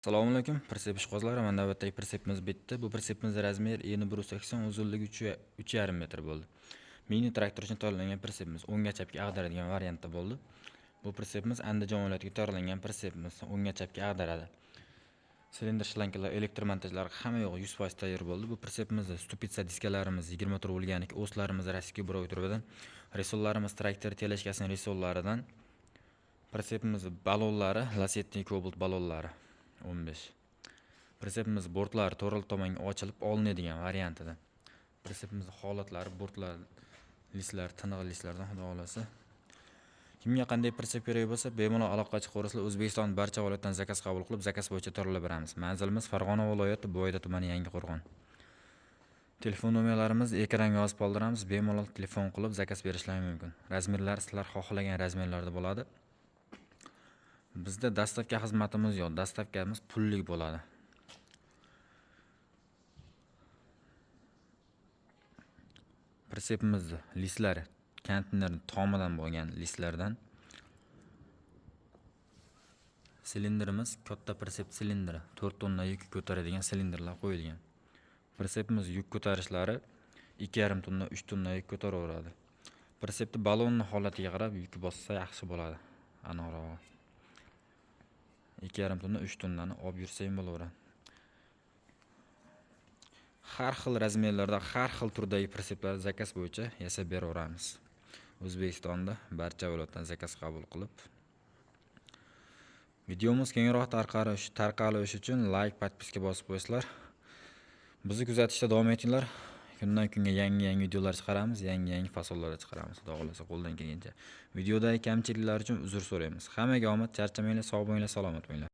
Assalomu alaykum, Persep ishqibozlari. Mana navbatdagi persepimiz bitdi. Bu persepimiz razmeri eni 1.80, uzunligi 3,5 metr bo'ldi. Mini traktor uchun tayyorlangan persepimiz o'ngga chapga ag'daradigan variantda bo'ldi. Bu persepimiz Andijon viloyatiga tayyorlangan persepimiz, o'ngga chapga ag'daradi. Silindr shlankalar, elektr montajlari hamma yo'q 100% tayyor bo'ldi. Bu persepimizda stupitsa diskalarimiz 20 tur bo'lganiki, o'slarimiz Rossiya buroq turbadan, resollarimiz traktor teleshkasining resollaridan, persepimiz balonlari, Lasetti Cobalt balonlari 15. Persepimiz bortlari to'ral tomonga ochilib olinadigan variantida. Persepimiz holatlari bortlar, listlar, tiniq listlardan xudo xolasa. Kimga qanday persep kerak bo'lsa, bemalol aloqaga chiqaverasizlar. O'zbekiston barcha viloyatdan zakaz qabul qilib, zakaz bo'yicha tayyorlab beramiz. Manzilimiz Farg'ona viloyati Boyda tumani Yangiqo'rg'on. Telefon nomerlarimizni ekranga yozib qoldiramiz. Bemalol telefon qilib zakaz berishlari mumkin. Razmerlar sizlar xohlagan razmerlarda bo'ladi. Bizda dastavka xizmatimiz yo'q. Dastavkamiz pullik bo'ladi. Persepimizda listlari konteynerning tomidan bo'lgan listlardan. Silindrimiz katta persep silindri, 4 tonna yuk ko'taradigan silindrlar qo'yilgan. Persepimiz yuk ko'tarishlari 2,5 tonna, 3 tonna yuk ko'taraveradi. Persepni balonning holatiga qarab yuk bossa yaxshi bo'ladi. Aniqrog'i 2,5 tonna, 3 tonnani olib yursa ham bo'laveradi. Har xil razmerlarda, har xil turdagi perseplar zakaz bo'yicha yasab beraveramiz. O'zbekistonda barcha viloyatdan zakaz qabul qilib. Videomiz kengroq tarqalishi uchun like, podpiska bosib qo'yinglar. Bizni kuzatishda davom etinglar. Kundan kunga yangi videolar chiqaramiz, yangi fasollar chiqaramiz. Xudo xolasa qo'ldan kelgancha. Videodagi kamchiliklar uchun uzr so'raymiz. Hammaga omad, charchamanglar, sog' bo'linglar, salomat bo'linglar.